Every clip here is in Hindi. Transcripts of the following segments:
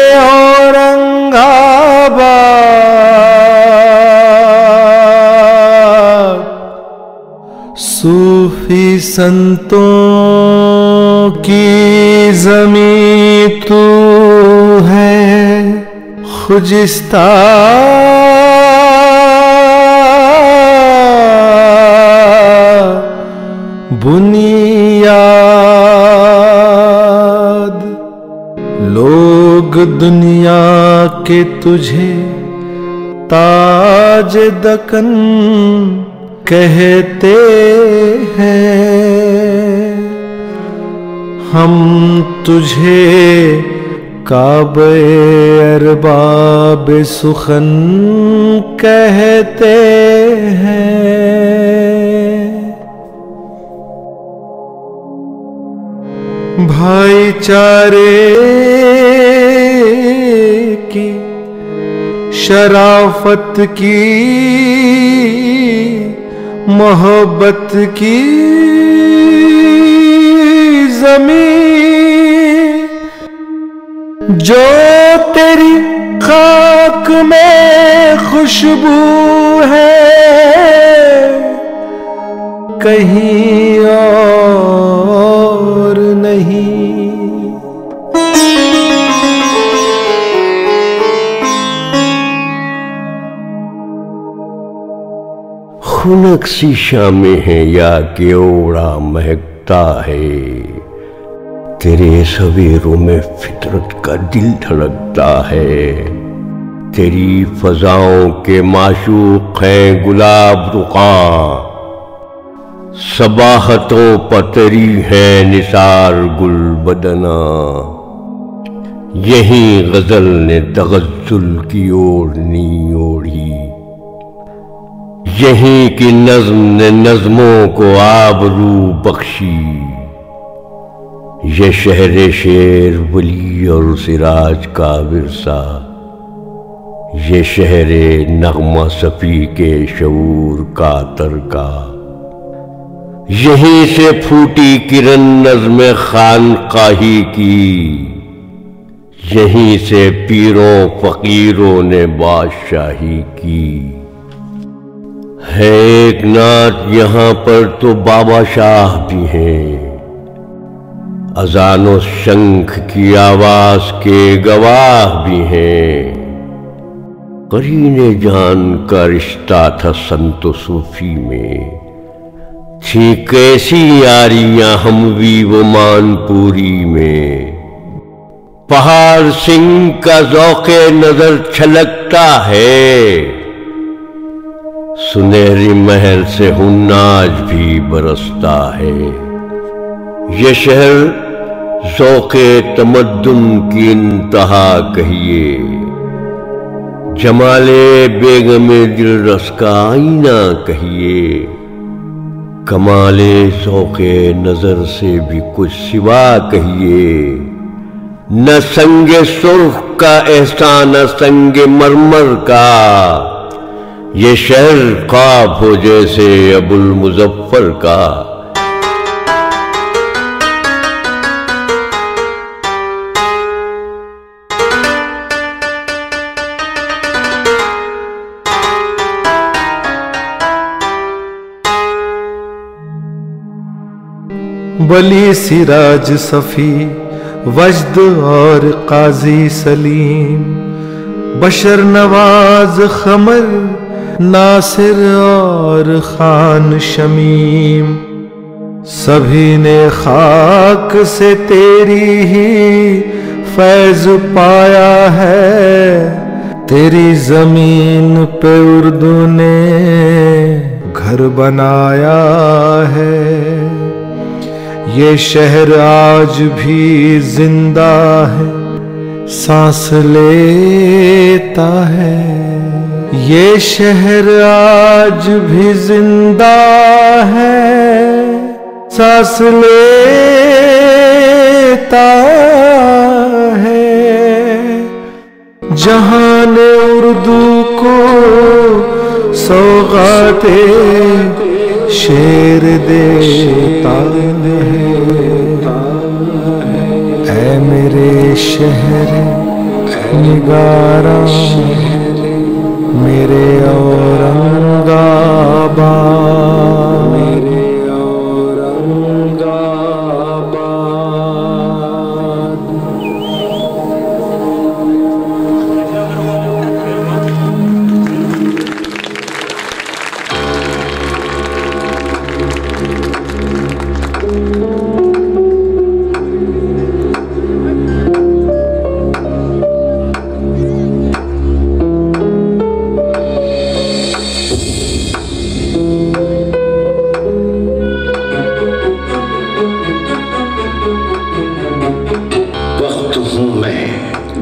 औरंगाबाद। सूफी संतों की ज़मीं तू है, खुजिस्ता बुनियाद। लोग दुनिया के तुझे ताज दकन कहते हैं, हम तुझे काबे अरबाब सुखन कहते हैं। भाईचारे की शराफत की मोहब्बत की ज़मीं, जो तेरी खाक में खुशबू है कहीं और नहीं। खुनक शीशा में है या केवड़ा महकता है, तेरे सवेरों में फितरत का दिल धड़कता है। तेरी फजाओं के माशूक हैं गुलाब रुखा, सबाहतों पर तेरी है निसार गुल बदना। यही गजल ने तगज्जुल की ओढ़नी ओढ़ी, यहीं की नज़्म ने नज़्मों को आबरू बख्शी। ये शहरे शेर वली और सिराज का विरसा, ये शहरे नगमा सफी के शऊर का तरका। यहीं से फूटी किरण नज़्म खानकाही की, यहीं से पीरों फकीरों ने बादशाही की। है एक नात यहाँ पर तो बाबा शाह भी हैं, अजानो शंख की आवाज के गवाह भी हैं। करीने जान का रिश्ता था संतो सूफी में, थी कैसी यारियां हमवी वो मानपुरी में। पहाड़ सिंह का ज़ौक़े नजर छलकता है, सुनहरी महल से हुन्नाज भी बरसता है। ये शहर ज़ौक़े तमद्दुन की इंतहा कहिए, जमाले बेगमे दिलरस का आईना कहिए। कमाले ज़ौक़े नजर से भी कुछ सिवा कहिए, न संगे सुर्ख का एहसान न संगे मरमर का। ये शहर ख्वाब हो जैसे अबुल मुज़फ्फर का। वली सिराज सफ़ी वजद और काजी सलीम, बशर नवाज खमर नासिर और खान शमीम, सभी ने खाक से तेरी ही फैज़ पाया है। तेरी ज़मीन पे उर्दू ने घर बनाया है। ये शहर आज भी जिंदा है, सांस लेता है। ये शहर आज भी जिंदा है, सांस लेता है। जहान उर्दू को सौगाते शेर देता है। ऐ मेरे शहर निगारा मेरे औरंगाबाद, मेरे औरंगाबाद।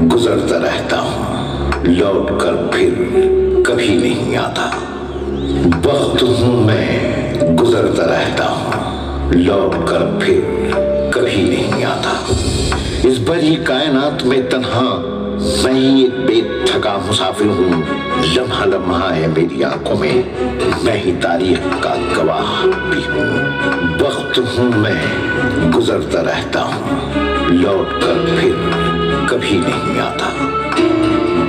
गुजरता रहता हूँ, लौट कर फिर कभी नहीं आता। वक्त हूँ मैं, गुजरता रहता हूँ, लौट कर फिर कभी नहीं आता। इस बड़ी कायनात में तन्हा मैं ही एक बेथका मुसाफिर हूँ। लम्हा लम्हा है मेरी आंखों में, मैं ही तारीख का गवाह भी हूँ। वक्त हूँ मैं, गुजरता रहता हूँ, लौट कर फिर कभी नहीं आता।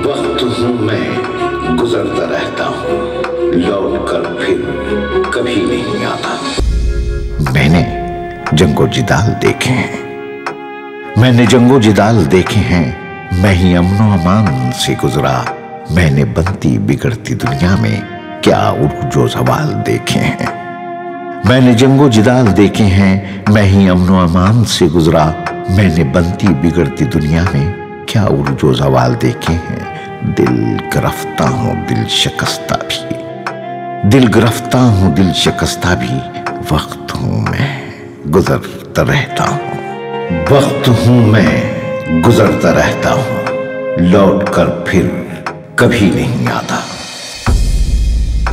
वक्त हूँ मैं, गुजरता रहता हूँ, लौट कर फिर कभी नहीं आता। मैंने जंगो जिदाल देखे हैं, मैंने जंगो जिदाल देखे हैं, मैं ही अमनो अमान से गुजरा। मैंने बनती बिगड़ती दुनिया में क्या उर्जो सवाल देखे हैं। मैंने जंगो जिदाल देखे हैं, मैं ही अमनो अमान से गुजरा। मैंने बनती बिगड़ती दुनिया में क्या उर्जो सवाल देखे हैं। दिल गिरफ्ता हूँ दिल शिकस्ता भी, दिल गिरफ्ता हूँ दिल शिकस्ता भी। वक्त हूँ मैं, गुजरता रहता हूँ। वक्त हूँ मैं, गुजरता रहता हूँ, लौट कर फिर कभी नहीं आता।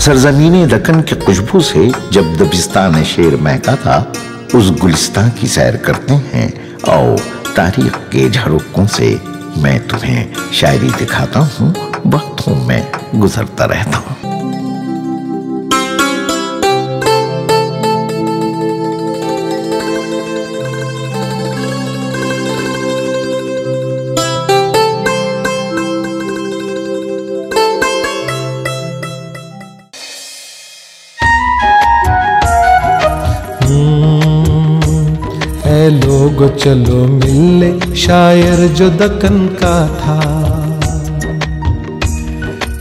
सरजमीने दक्कन की खुशबू से जब दबिस्तान शेर महका था, उस गुलिस्तान की सैर करते हैं। आओ तारीख के झरोकों से मैं तुम्हें शायरी दिखाता हूँ। वक्त हूँ मैं, गुजरता रहता हूँ। ऐ लोगो चलो मिलने शायर जो दक्कन का था।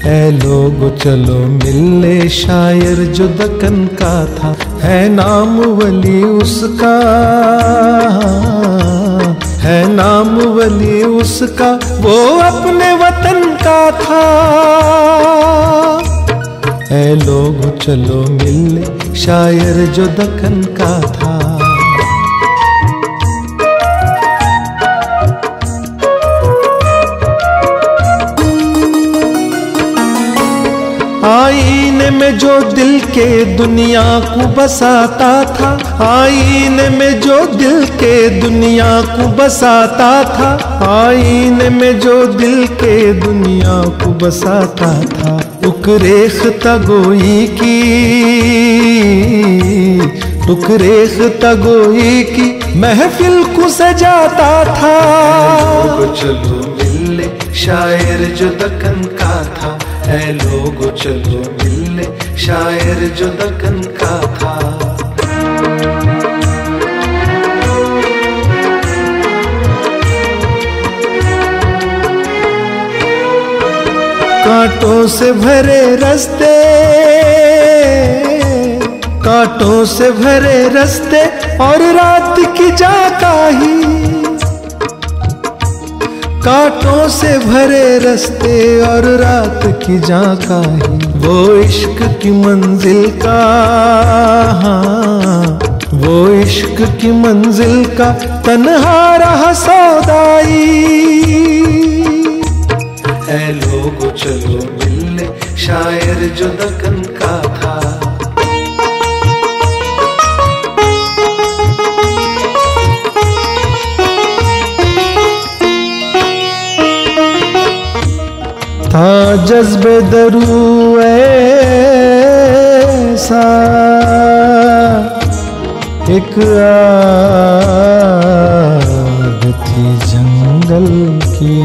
ऐ लोगो चलो मिलने शायर जो दक्कन का था। है नाम वली उसका, है नाम वली उसका, वो अपने वतन का था। ऐ लोगो चलो मिलने शायर जो दक्कन का था। आईने में जो दिल के दुनिया को बसाता था, आईने में जो दिल के दुनिया को बसाता था, आईने में जो दिल के दुनिया को बसाता था। टुकरेख्ता गोई की, टुकरेख्ता गोई की महफिल को सजाता था। चलो मिलने शायर जो दक्कन का था। ऐ लोगो चलो मिलने शायर जो दक्कन का था। कांटों से भरे रास्ते, कांटों से भरे रास्ते और रात की जाकाही। कांटों से भरे रास्ते और रात की जाकाही। वो इश्क की मंजिल का, वो इश्क की मंजिल का तन्हा रहा सौदाई। ऐ लोगो चलो मिलने शायर जो दक्कन का था। था जज्बे दरू ऐसा, एक आग थी जंगल की।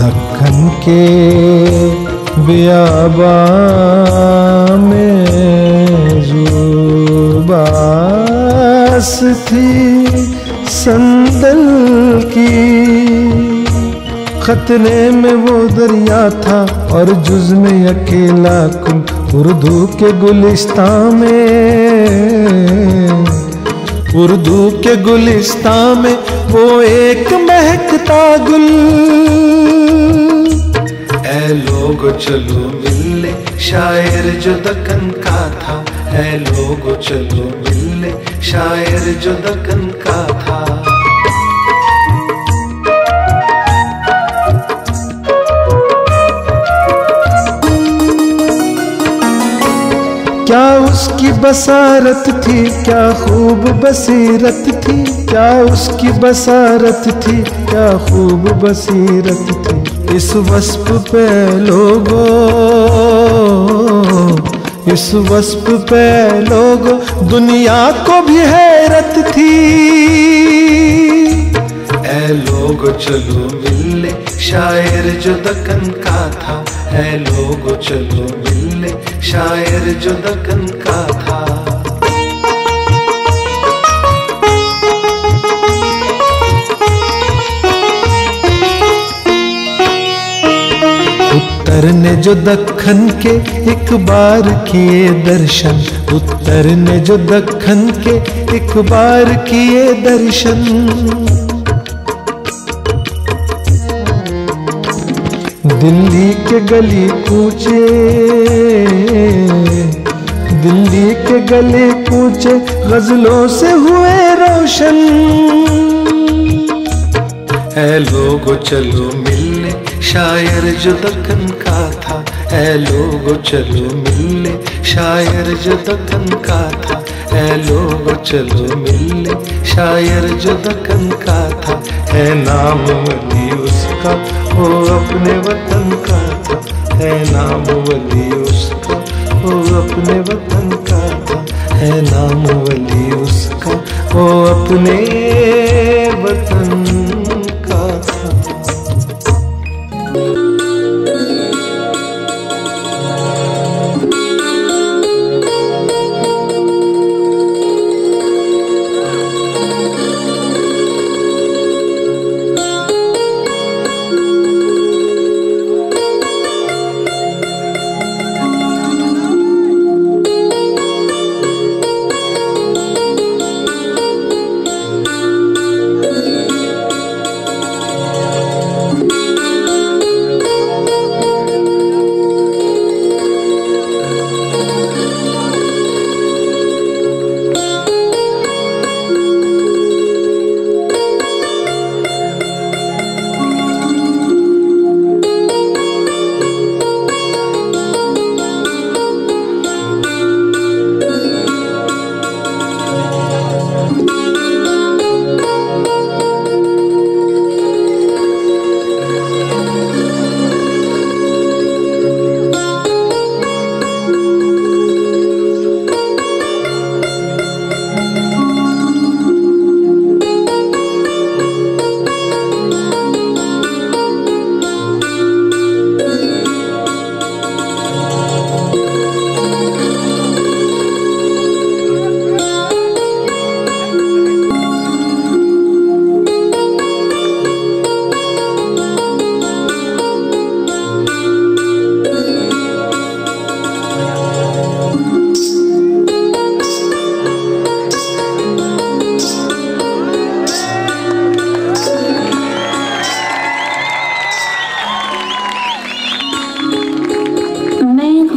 दक्कन के बियाबा में जुबास थी संदल की। खतरे में वो दरिया था और जुज में अकेला कुल। उर्दू के गुलिस्तां में वो एक महकता गुल। ऐ लोगो चलो मिलने शायर जो दक्कन का था। ऐ लोगो चलो मिलने शायर जो दक्कन का था। क्या उसकी बसारत थी, क्या खूब बसीरत थी। क्या उसकी बसारत थी, क्या खूब बसीरत थी। इस वस्फ पे लोगो दुनिया को भी हैरत थी। ऐ लोगो चलो मिलने शायर जो दक्कन का था। ऐ लोगो चलो मिलने शायर जो दक्कन का था। उत्तर ने जो दक्कन के एक बार किए दर्शन। उत्तर ने जो दक्कन के एक बार किए दर्शन। दिल्ली के गली कूचे, दिल्ली के गले कूचे गजलों से हुए रोशन। ऐ लोगो चलो मिलने शायर जो दक्कन का था। ऐ लोगो चलो मिलने शायर जो दक्कन का था। ऐ लोगो चलो मिलने शायर जो दक्कन का था। है नाम वली उसका वो अपने वतन का था। है नाम वली उसका वो अपने वतन का था। है नाम वली उसका वो अपने वतन का था।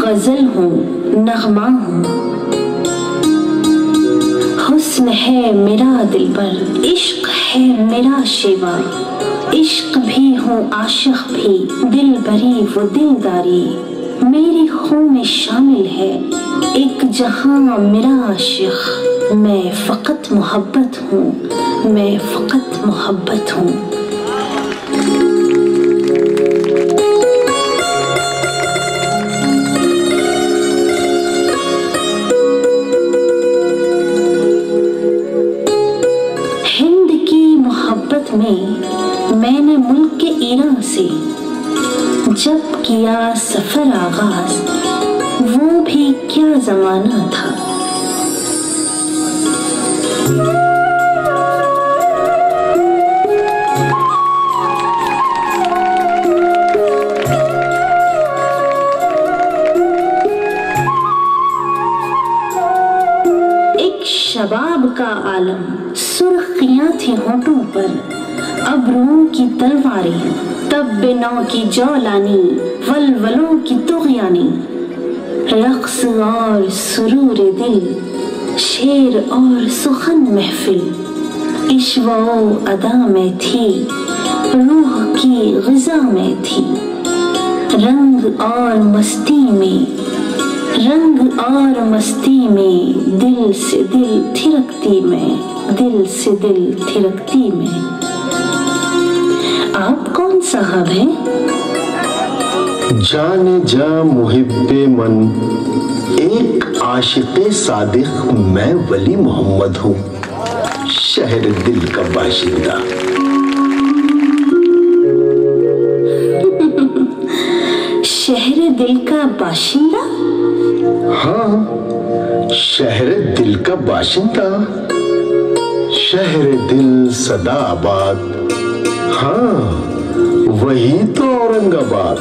गजल हूँ, नगमा हूँ, हुस्न है मेरा दिलबर, इश्क है मेरा शिवा, इश्क भी हूँ आशिक भी, दिल बरी वो दिलदारी, मेरी खून में शामिल है एक जहां मेरा आशिक, मैं फकत मोहब्बत हूँ, मैं फकत मोहब्बत हूँ। मैंने मुल्क के ईरान से जब किया सफर आगाज, वो भी क्या जमाना था। शबाब का आलम, सुर्खियां थी होठों पर, अब रूम की तलवारें, तब बिनौ की जौलानी, वलवलों की तुग़यानी, रक़्स और सुरूर दिल, शेर और सुखन महफिल, इश्वा अदा में थी, रूह की ग़िज़ा में थी, रंग और मस्ती में, रंग और मस्ती में, दिल से दिल थिरकती में, दिल से दिल थिरकती में। आप कौन साहब हैं? जाने जा मुहिब्बे मन, एक आशिक़े सादिक़ मैं वली मोहम्मद हूँ, शहर दिल का बाशिंदा। शहर दिल का बाशिंदा? हाँ, शहर दिल का बाशिंदा, शहर दिल सदा आबाद, हाँ वही तो औरंगाबाद।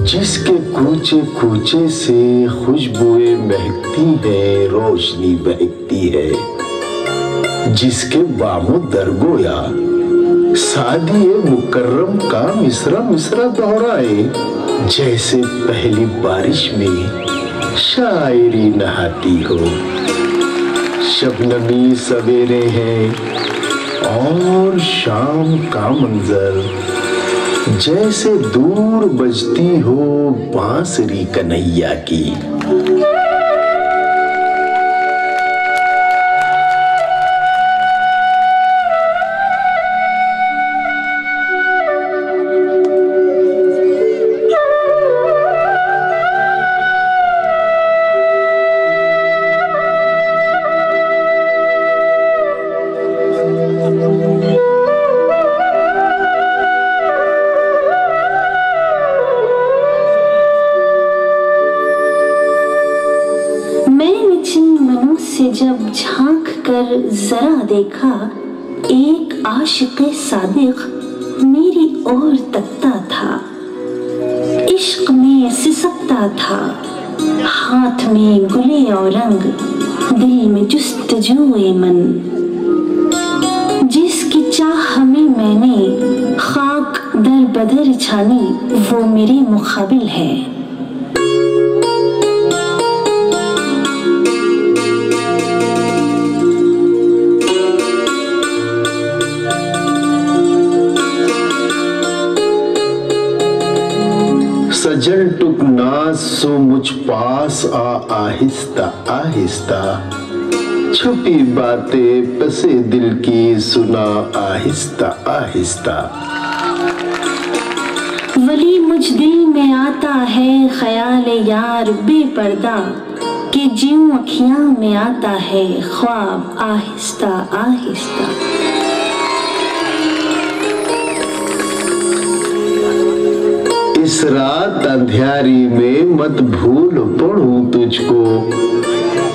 जिसके कूचे कूचे से खुशबुएं महकती है, रोशनी बहकती है, जिसके बामो दरगोया सादी मुकर्रम का मिसरा मिसरा दोहराए, जैसे पहली बारिश में शायरी नहाती हो। शबनमी सवेरे हैं और शाम का मंजर, जैसे दूर बजती हो बांसुरी कन्हैया की। जब झांक कर जरा देखा, एक आशिक़े सादिक़ मेरी ओर तकता था, इश्क में सिसकता था, हाथ में गुले और रंग, दिल में जुस्तजूए मन। जिसकी चाह में मैंने खाक दर बदर छानी, वो मेरे मुक़ाबिल है। सजल टुक नाज सो मुझ पास आ आहिस्ता आहिस्ता, छुपी बातें पसे दिल की सुना आहिस्ता आहिस्ता। वली मुझ दिल में आता है ख्याल यार बेपर्दा, कि ज्यों अखियां में आता है ख्वाब आहिस्ता आहिस्ता। इस रात अंधियारी में मत भूल पढ़ूं तुझको,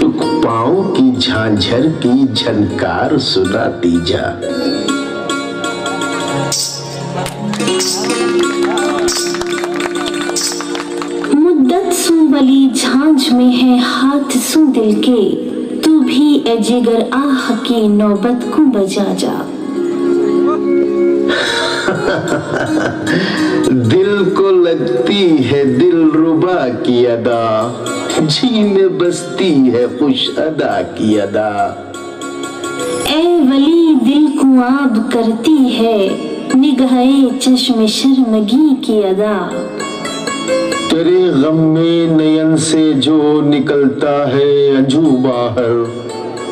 टुक पाँव की झांझर की झनकार सुनाती जा। मुद्दत सू वली झांझ में है हाथ सू दिल के, तू भी ए जिगर आह की नौबत को बजा जा। दिल को लगती है दिल रुबा की अदा, जी में बसती है खुश अदा की अदा। ए वली दिल को आब करती है निगाहे चश्मे शर्मगी की अदा। तेरे गम में नयन से जो निकलता है अंजू बाहर,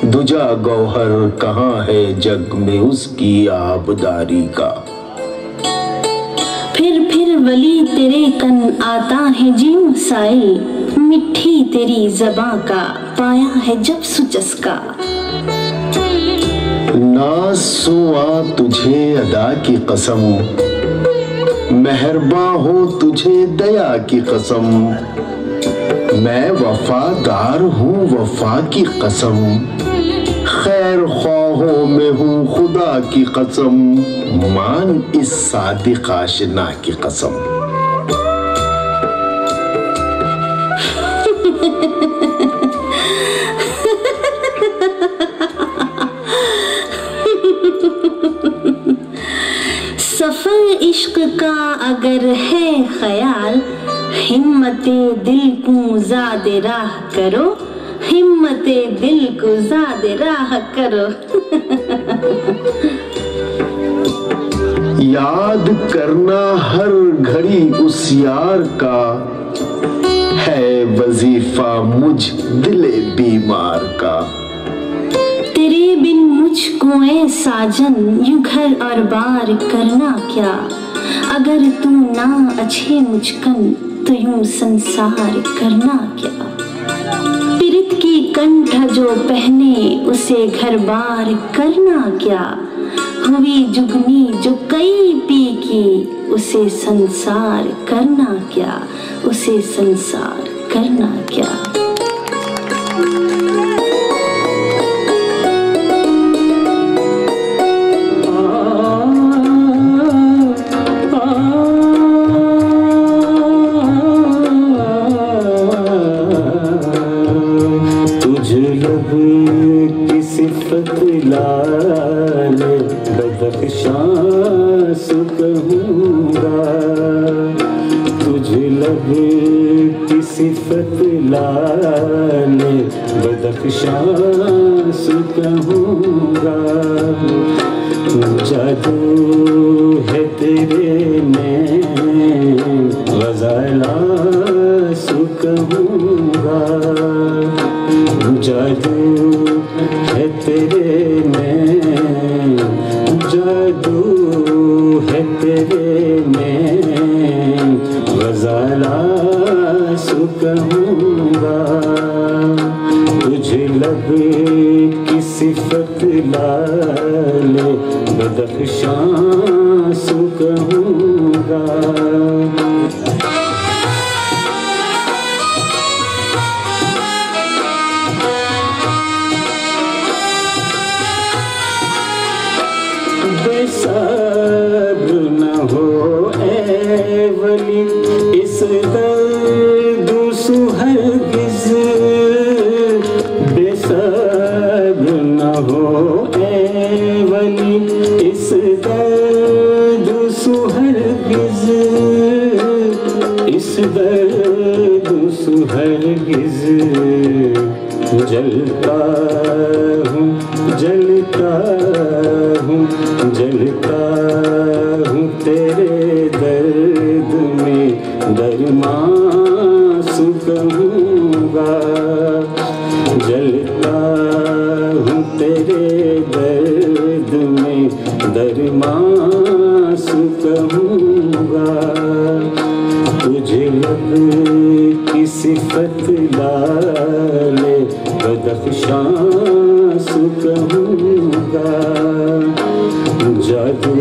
दुजा गौहर कहाँ है जग में उसकी आबदारी का। फिर वली तेरे कन आता है जी मसाइल, मिठी तेरी ज़बां का पाया है जब सुचस्का। ना सुआ तुझे अदा की कसम, मेहरबा हो तुझे दया की कसम। मैं वफादार हूँ वफा की कसम, खैर ख्वाहों में हूँ खुदा की कसम। मान इस सादिक आशिना की कसम। सफर इश्क का अगर है ख्याल, हिम्मते दिल को ज़ादे राह करो, हिम्मते दिल को ज़ादे राह करो। याद करना हर घड़ी उस यार का, है वजीफा मुझ दिले बीमार का। तेरे बिन मुझको ए साजन यूं घर और बार करना क्या, अगर तू ना अच्छे मुझकन तो यूं संसार करना क्या। पिरित की कंठ जो पहने उसे घर बार करना क्या, हुई जुगनी जो कई पी की उसे संसार करना क्या, उसे संसार करना क्या। बदख्शास कहूँगा, जादू है तेरे में ग़ज़लास कहूँगा। जादू है तेरे में, जादू है तेरे में ग़ज़लास कहूँगा। तुझे लब की सिफत लाले बदख्शास कहूँगा। बेसब्र न हो ए वली इस दर्द सुहरगिज़, बेसब्र न हो ए वली इस दर्द सुहरगिज़, इस दर्द सुहरगिज़। जलता हूँ जलता हूँ जलता हूँ तेरे दर्द में दरमास कहूँगा। जलता हूँ तेरे दर्द में दरमास कहूँगा। तुझे लब की सिफत लाले बदख्शास कहूँगा। जादू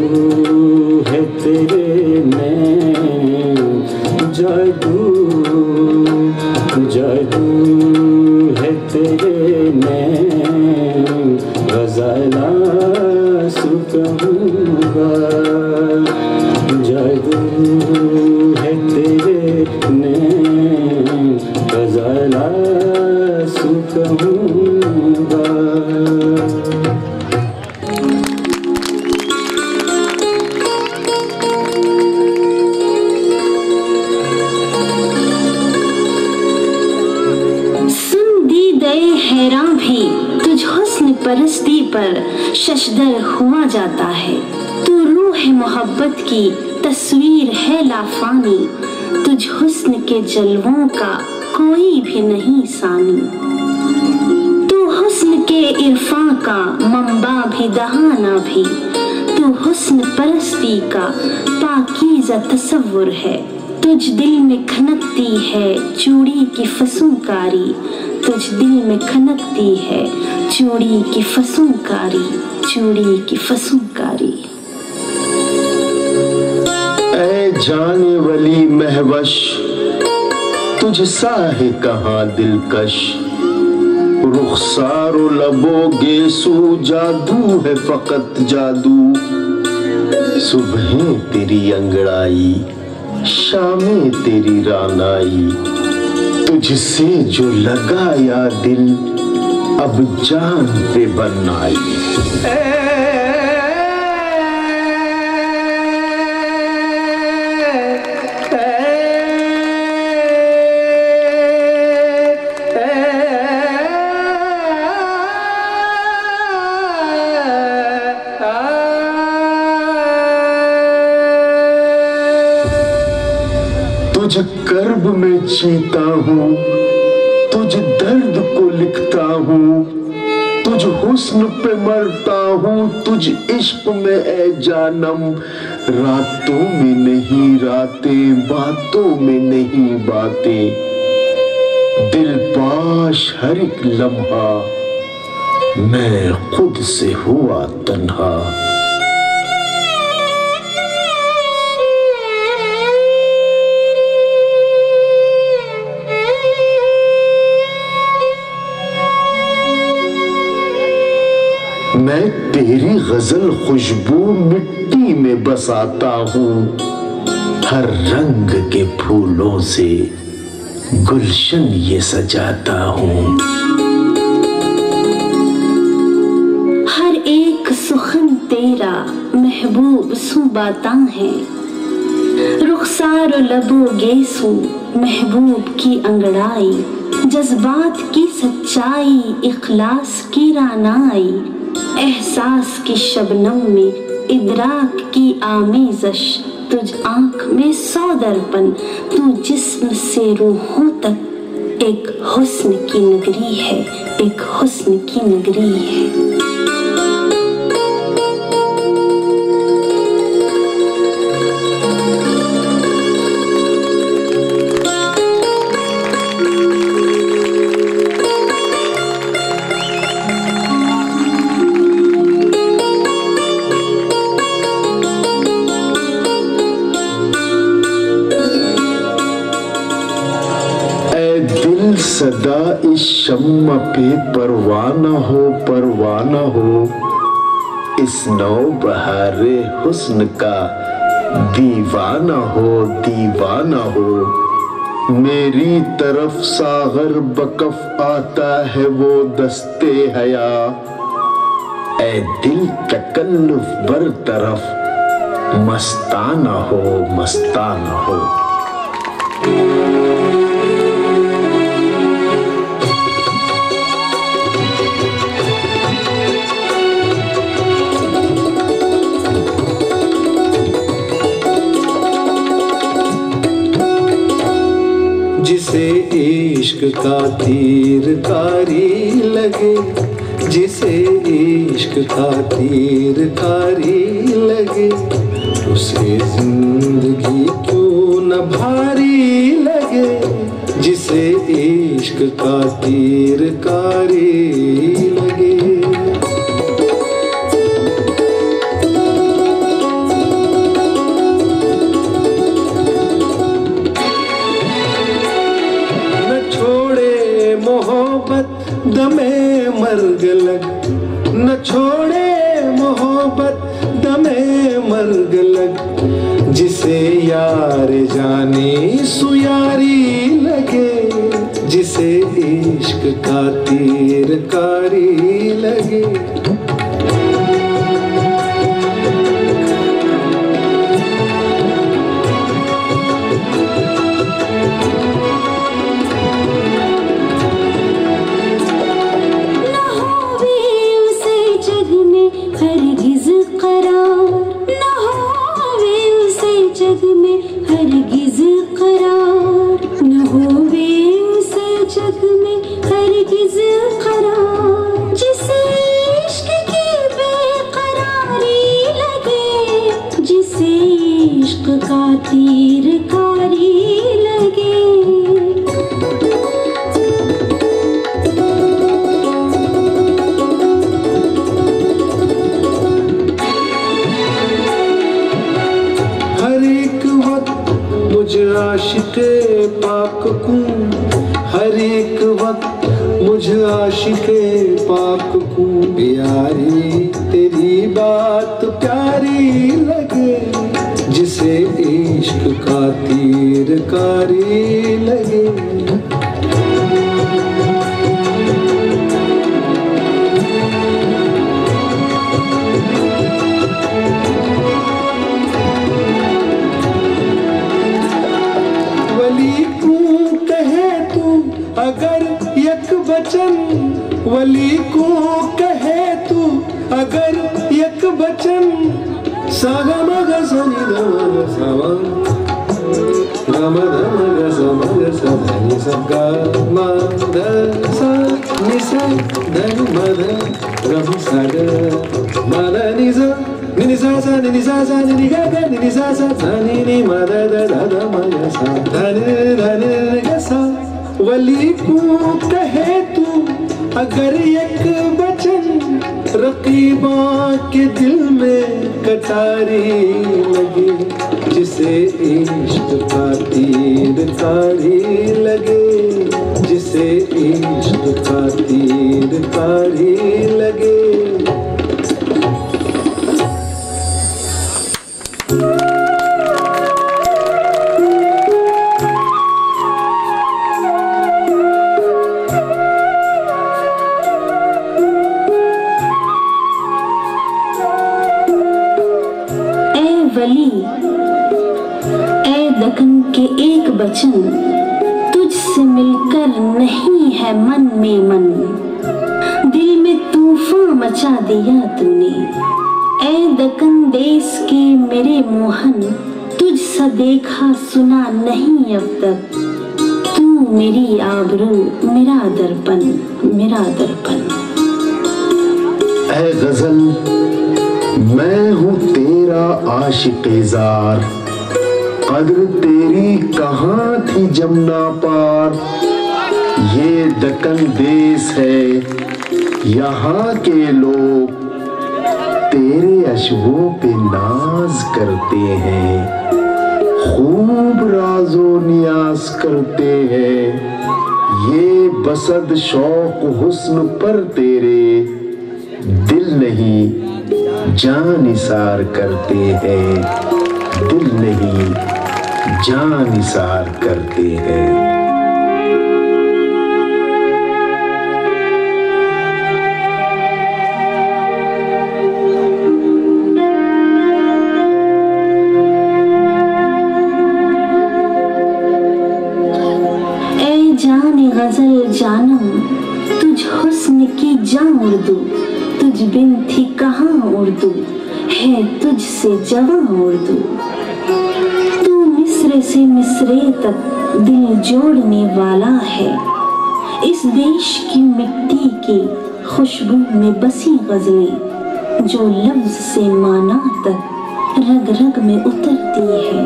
है तेरे में, जादू जादू है तेरे में ग़ज़लास कहूँगा। जादू है तेरे में ग़ज़लास कहूँगा। हैरान भी तुझ हुस्न परस्ती पर शशदर हुआ जाता है। तू रूह मोहब्बत की तस्वीर है लाफानी, तुझ हुस्न के जलवों का कोई भी नहीं सानी। तू हुस्न के इरफां का मंबा भी दहाना भी, तू हुस्न परस्ती का पाकीज़ा तसव्वुर है। तुझ दिल में खनकती है चूड़ी की फसूंकारी, तुझ दिल में खनकती है चूड़ी की फसूंकारी, चूड़ी की फसूंकारी। ऐ जाने वाली महवश तुझ सा है कहाँ दिलकश, रुखसारो लबो गेसू जादू है फकत जादू। सुबह तेरी अंगड़ाई शामें तेरी रानाई, तुझसे जो लगाया दिल अब जान पे बनाई। तुझ कर्ब में जीता हूँ, तुझ दर्द को लिखता हूँ, तुझ हुस्न पे मरता हूँ, तुझ इश्क में ए जानम। रातों में नहीं रातें, बातों में नहीं बातें, दिल पाश हर एक लम्हा मैं खुद से हुआ तन्हा। मैं तेरी गजल खुशबू मिट्टी में बसाता हूँ, हर रंग के फूलों से गुलशन ये सजाता हूँ। हर एक सुखन तेरा महबूब सुबाता है, रुखसार लबो गेसू महबूब की अंगड़ाई, जज्बात की सच्चाई इखलास की रानाई, एहसास की शबनम में इदराक की आमेज़श, तुझ आँख में सौदरपन, तू जिस्म से रूहों तक एक हुस्न की नगरी है, एक हुस्न की नगरी है। सदा इस शम्मा पे परवाना हो, परवाना हो, इस नौ बहारे हुस्न का दीवाना हो, दीवाना हो। मेरी तरफ सागर बकफ आता है वो दस्ते हया, ऐ दिल तकल्लुफ बर तरफ मस्ताना हो, मस्ताना हो। जिसे इश्क का तीर कारी लगे, जिसे इश्क का तीर कारी लगे, उसे जिंदगी क्यों न भारी लगे। जिसे इश्क का तीर कारी लगे। दमे मर्ग लग, न छोड़े मोहब्बत दमे मर्ग लग, जिसे यार जाने सुयारी लगे, जिसे इश्क का तीर कारी लगे। जग में हरगिज़ करार, जिसे इश्क खाक कूं, हर एक वक्त मुझ आशिके पाक कूं। प्यारी तेरी बात प्यारी लगे, जिसे इश्क का तीर कारी लगे। वली को कहे तू अगर एक बचन, वली को कहे तू अगर एक बचन। सागा मगा सनी धमा सावा, गमा धमा गा समा गा सा धनी सा गा मा ध सा नि सा धनी मा ध गम सा गा मा ध नि सा नि सा सा नि सा सा नि गा गा नि सा सा धा नि मा ध ध ध ध मा गा सा ध गा सा। वली को कहे तू अगर एक बचन, रकीबा के दिल में कटारी लगे, जिसे इश्क का तीर कारी लगे, जिसे इश्क का तीर कारी लगे। दकन के एक बचन, तुझसे मिलकर नहीं है मन में मन। दिल में तूफान मचा दिया तूने, ऐ दकन देश के मेरे मोहन। तुझ सा देखा सुना नहीं अब तक, तू मेरी आबरू मेरा दर्पण, मेरा दर्पण। ऐ गजल मैं हूँ तेरा आशिक़े ज़ार, कद्र तेरी कहाँ थी जमुना पार। ये दक्कन देश है, यहाँ के लोग तेरे अशवों पे नाज करते हैं, खूब राजो नियाज करते हैं। ये बसद शौक हुस्न पर तेरे दिल नहीं जान निसार करते हैं, दिल नहीं जान निसार करते हैं। ऐ जाने गजल जानम, तुझ हुस्न की जान उर्दू। तुझ बिन थी कहाँ उर्दू, है तुझसे जवां उर्दू। तू मिस्र से मिस्रे तक दिल जोड़ने वाला है, इस देश की मिट्टी की खुशबू में बसी गजलें, जो लफ्ज से माना तक रग रग में उतरती है।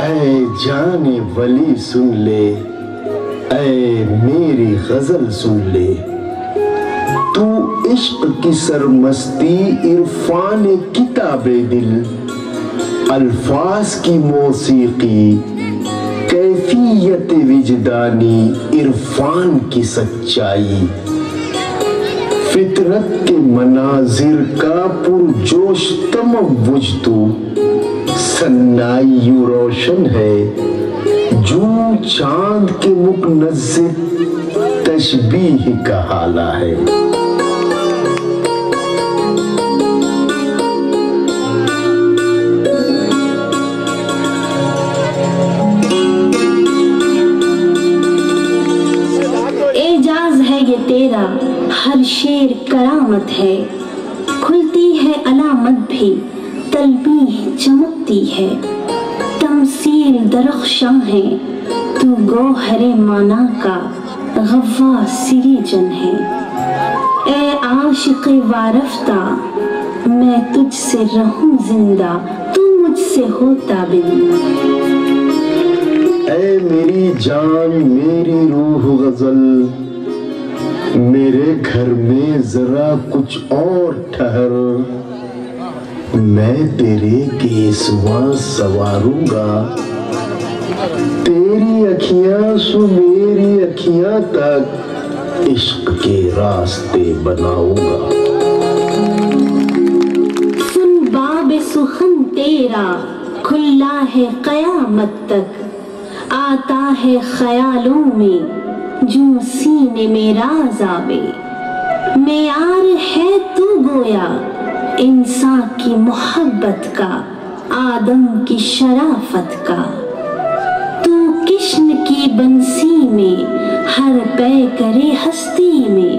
ऐ जाने वली सुन ले, ऐ मेरी गजल सुन ले। तू इश्क की सरमस्ती, इरफान किताबे दिल, अल्फाज की मौसीकी, कैफियत विजदानी, इरफान की सच्चाई। फितरत के मनाजिर का पुरजोश तमव्वुज तू, सन्नाई यूं रोशन है जो चांद के मुकनज़्ज़िर तशबीह का हाला है। एजाज है ये तेरा, हर शेर करामत है। खुलती है अलामत भी, तलबीह चमकती है। तमसील दरख्शां है, तू गौहरे माना का गव्वास सिरीजन है। ए आशिक़े वारफ्ता, मैं तुझसे रहूं जिंदा, तू मुझसे होता बिन। ऐ मेरी जान मेरी रूह गजल, मेरे घर में जरा कुछ और ठहर। मैं तेरे केसवा सवारूंगा, तेरी अखियां सु मेरी अखियां तक इश्क के रास्ते बनाऊंगा। सुन बाब सुखन तेरा खुला है कयामत तक, आता है ख्यालों में जो सीने में राज आवे। मेयार है तू गोया इंसान की मोहब्बत का, आदम की शराफत का। तू कृष्ण की बंसी में हर पै करे हस्ती में,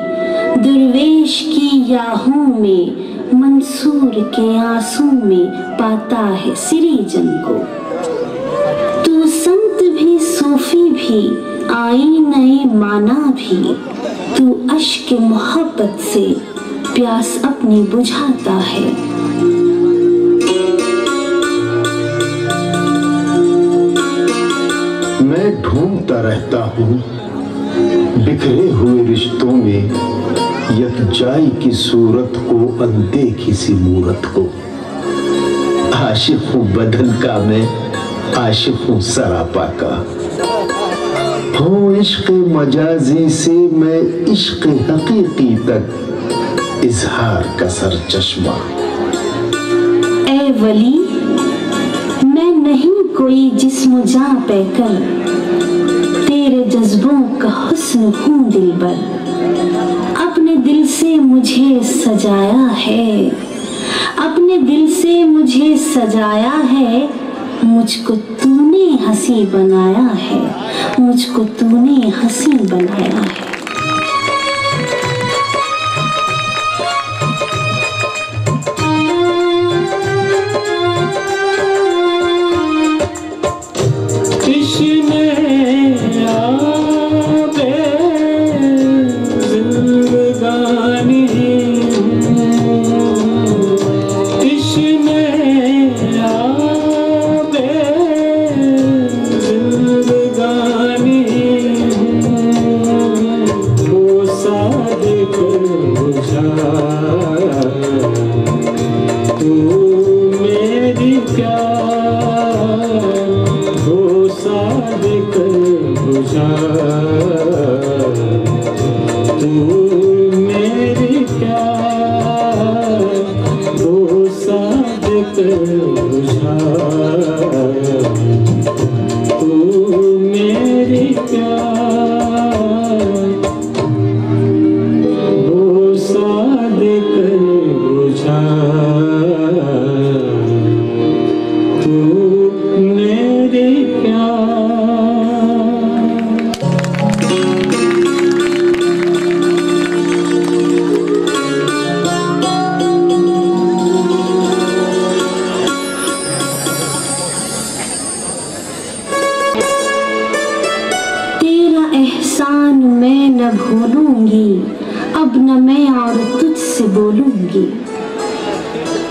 दुर्वेश की याहों में मंसूर के आंसू में पाता है सृजन को। तू संत भी सूफी भी आईने माना भी, तू अश्क मोहब्बत से प्यास अपनी बुझाता है। मैं ढूंढता रहता हूँ बिखरे हुए रिश्तों में यकजाई की सूरत को, अनदेखी सी मूरत को। आशिक हूँ बदन का मैं, आशिक हूँ सरापा का। हो इश्क मजाजी से मैं इश्क हकीकी तक इजहार का सर चश्मा। ए वली मैं नहीं कोई जिस्म जा पैकर, तेरे जज्बों का हुस्न हूँ दिलबर। अपने दिल से मुझे सजाया है, अपने दिल से मुझे सजाया है। मुझको तूने हंसी बनाया है, मुझको तूने हंसी बनाया है।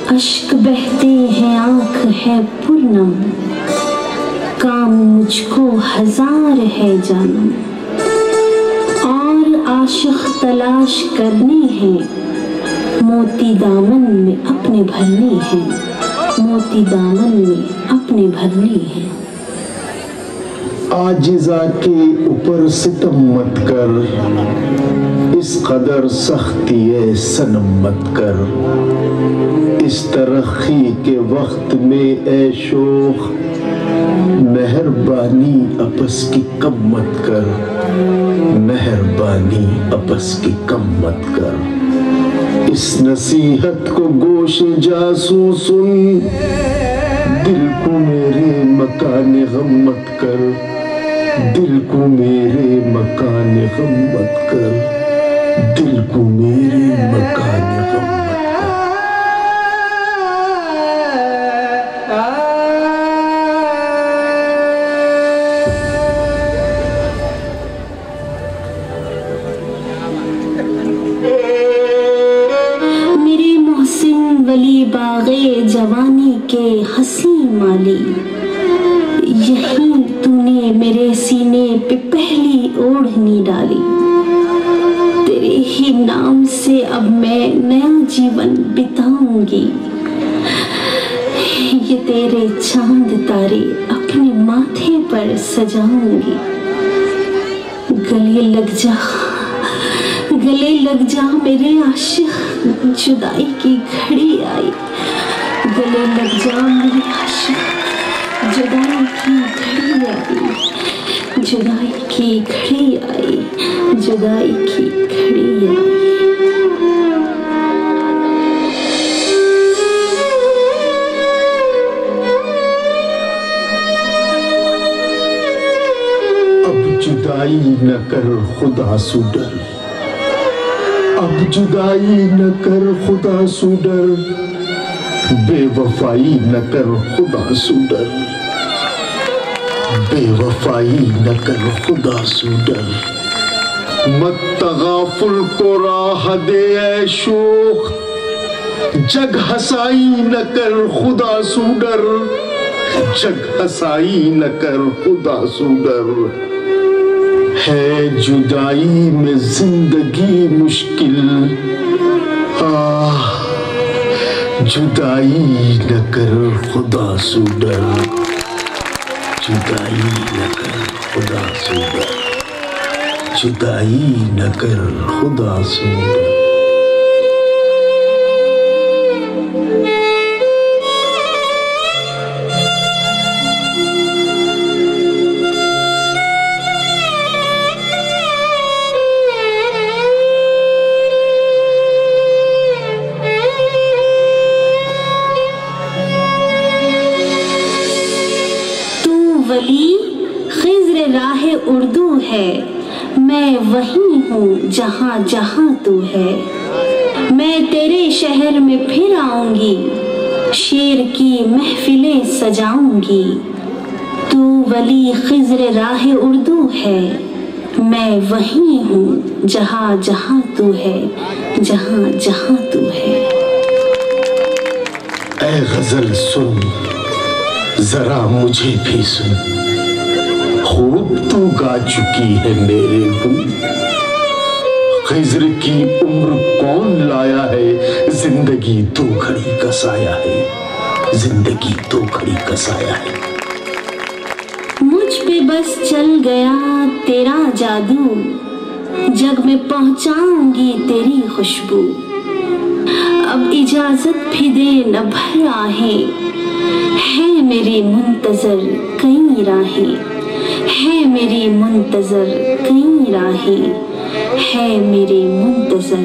अश्क बहते हैं आँख है पूर्णम, काम मुझको हजार है जानम। और आशिक तलाश करने हैं, मोती दामन में अपने भरने हैं, मोती दामन में अपने भरने हैं। आजिज़ा के ऊपर सितम मत कर, इस कदर सख्ती है सनम मत कर। इस तरक्की के वक्त में ए शोख, मेहरबानी आपस की कम मत कर, मेहरबानी आपस की कम मत कर। इस नसीहत को गोश जासू सुन, दिल को मेरे मकान गम मत कर, दिल को मेरे मकान गम मत कर, दिल को मेरे मकान गम मत कर। मेरे मोहसिन वली बागे जवानी के हसी माली, यही तूने मेरे सीने पे पहली ओढ़नी डाली। तेरे ही नाम से अब मैं नया जीवन बिताऊंगी, ये तेरे चांद तारे अपने माथे पर सजाऊंगी। गले लग जा मेरे आशिक, जुदाई की घड़ी आई। गले लग जा मेरे आशिक, जुदाई की घड़ी आई। जुदाई की घड़ी आई, जुदाई की घड़ी आई। जुदाई न कर खुदा सू डर, अब जुदाई न कर खुदा सू डर, बेवफाई न कर खुदा सू डर, बेवफाई न कर खुदा सू डर। मत तगाफुल को राह दे ऐ शोख, जग हसाई न कर खुदा सू डर, जग हसाई न कर खुदा सू डर। है जुदाई में जिंदगी मुश्किल, जुदाई न कर खुदा सू डर, जुदाई न कर खुदा सू डर, जुदाई न कर खुदा सू डर। खिज़्र राह उर्दू है, मैं वहीं हूँ जहाँ जहाँ तू है। मैं तेरे शहर में फिर आऊंगी, शेर की महफिलें सजाऊंगी। तू वली खिज़्र राह उर्दू है, मैं वहीं हूँ जहाँ जहाँ तू है, जहाँ जहाँ तू है। ऐ गजल सुन, जरा मुझे भी सुन, खूब तू गा चुकी है मेरे गुल। खिज़्र की उम्र कौन लाया है, जिंदगी दो घड़ी कसाया है, जिंदगी दो घड़ी कसाया है। मुझ पे बस चल गया तेरा जादू, जग में पहुंचाऊंगी तेरी खुशबू। अब इजाजत भी दे न भर आहें, है मेरी मुंतजर कई राहें, है मेरी मुंतजर कई राहें, है मेरी मुंतजर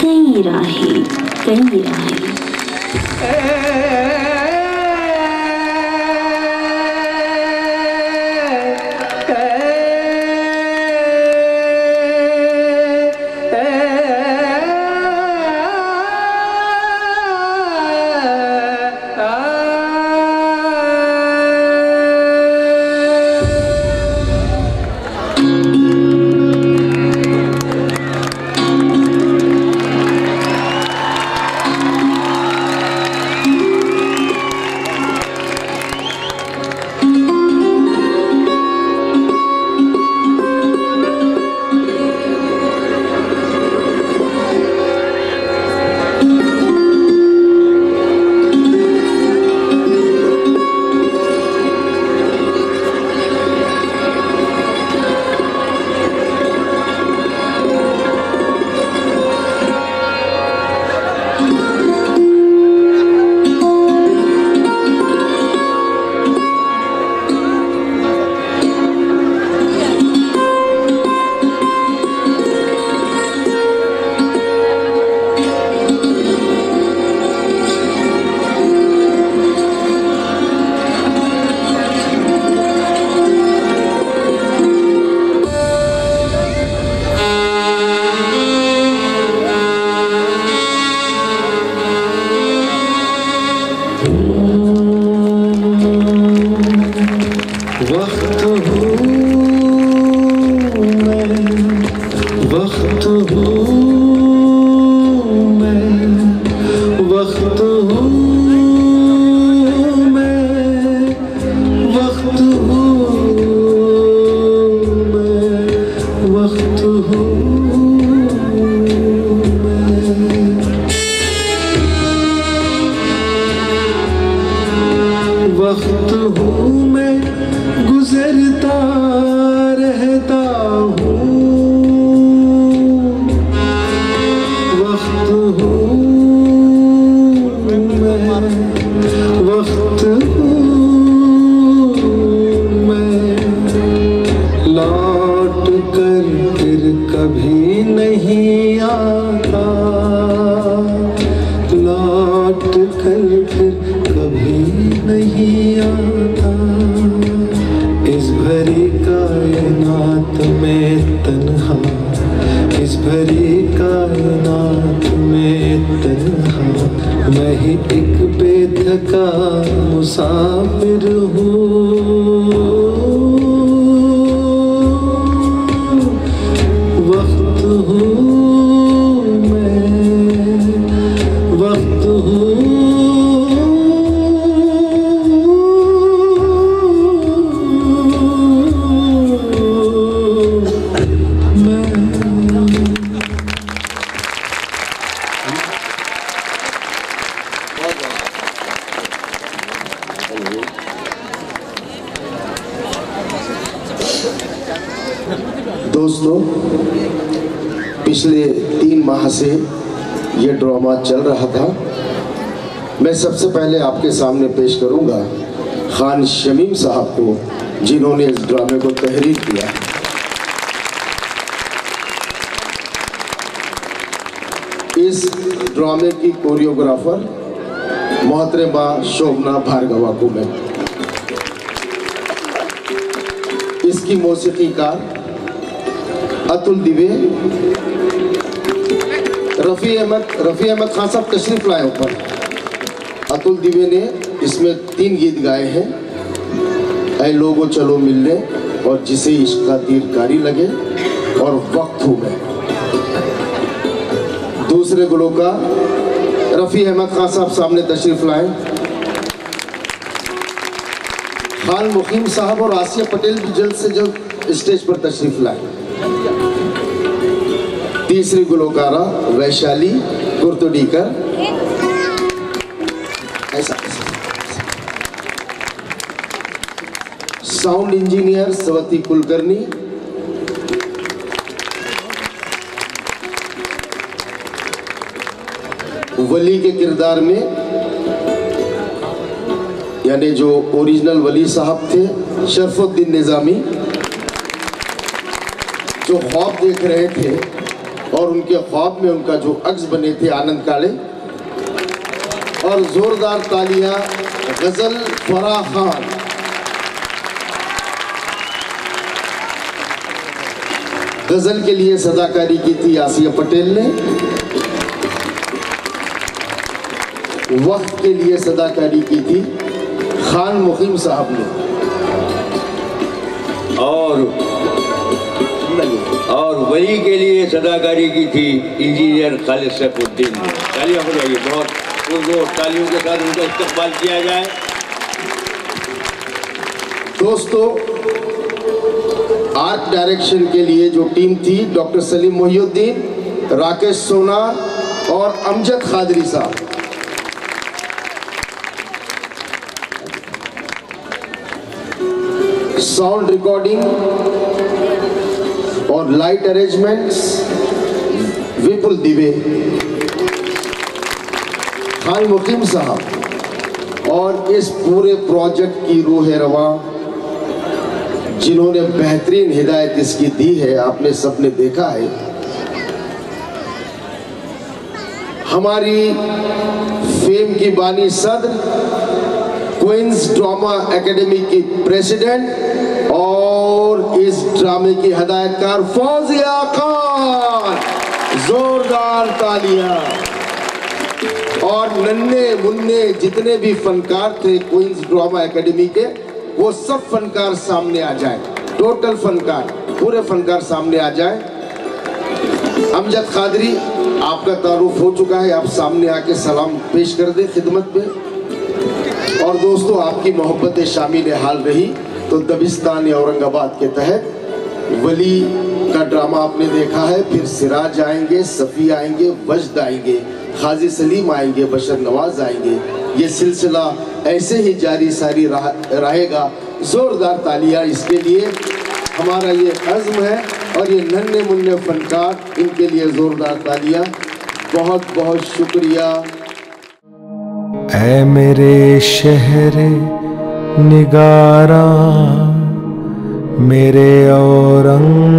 कई राहें, कई राहें। भरी कायनात में तन्हा, इस भरी कायनात में तन्हा, मैं ही एक बेथका मुसाफिर हूँ। वक्त हूँ मैं, वक्त हूँ दोस्तों, पिछले 3 माह से ये ड्रामा चल रहा था। मैं सबसे पहले आपके सामने पेश करूंगा खान शमीम साहब को, जिन्होंने इस ड्रामे को तहरीर किया। इस ड्रामे की कोरियोग्राफर मोहतरमा शोभना भार्गवा को मैं, इसकी मौसीकीकार अतुल दिवे, रफ़ी अहमद खान साहब तशरीफ लाए ऊपर। अतुल दिवे ने इसमें 3 गीत गाए हैं, ऐ लोगो चलो मिलने और जिसे इश्क का तीर कारी लगे और वक्त हूँ मैं। दूसरे गुलकार रफ़ी अहमद खान साहब सामने तशरीफ लाए। खान मुकीम साहब और आसिया पटेल भी जल्द से जल्द स्टेज पर तशरीफ लाए। तीसरी गुलकारा वैशाली कुर्तुडीकर, ऐसा साउंड इंजीनियर सवती कुलकर्णी, वली के किरदार में, यानी जो ओरिजिनल वली साहब थे, शरफुद्दीन निजामी, जो ख्वाब देख रहे थे और उनके ख्वाब में उनका जो अक्स बने थे आनंद काले। और जोरदार तालियां गजल फराह खान। गजल के लिए सदाकारी की थी आसिया पटेल ने, वक्त के लिए सदाकारी की थी खान मुकीम साहब ने, और वली के लिए सदाकारी की थी इंजीनियर खालिद सैफुद्दीन ने। तालियां हो जाइए, बहुत तालियों के साथ उनका इस्तकबाल किया जाए। दोस्तों, आर्ट डायरेक्शन के लिए जो टीम थी, डॉक्टर सलीम मोहिउद्दीन, राकेश सोना और अमजद खादरी साहब। साउंड रिकॉर्डिंग और लाइट अरेंजमेंट्स विपुल दिवे, खान मुकीम साहब। और इस पूरे प्रोजेक्ट की रूह रवा जिन्होंने बेहतरीन हिदायत इसकी दी है, आपने सबने देखा है। हमारी फेम की बानी सदर, क्वींस ड्रामा एकेडमी की प्रेसिडेंट और इस ड्रामे की हिदायतकार फौजिया खान। जोरदार तालियां। और नन्हे मुन्ने जितने भी फनकार थे क्वींस ड्रामा एकेडमी के, वो सब फनकार सामने आ जाए। टोटल फनकार, पूरे फनकार सामने आ जाए। अमजद खादरी, आपका तारुफ हो चुका है, आप सामने आके सलाम पेश कर दे खिदमत में। और दोस्तों, आपकी मोहब्बत शामिल हाल रही तो दबिस्तान औरंगाबाद के तहत वली का ड्रामा आपने देखा है। फिर सिराज आएंगे, सफ़ी आएंगे, वजद आएंगे, खाजी सलीम आएंगे, बशर नवाज आएंगे। ये सिलसिला ऐसे ही जारी सारी रहेगा। जोरदार तालियां इसके लिए, हमारा ये अज़्म है। और ये नन्हे मुन्ने फनकार, इनके लिए जोरदार तालियां। बहुत बहुत शुक्रिया। ऐ मेरे शहरे निगारा, मेरे औरंगाबाद,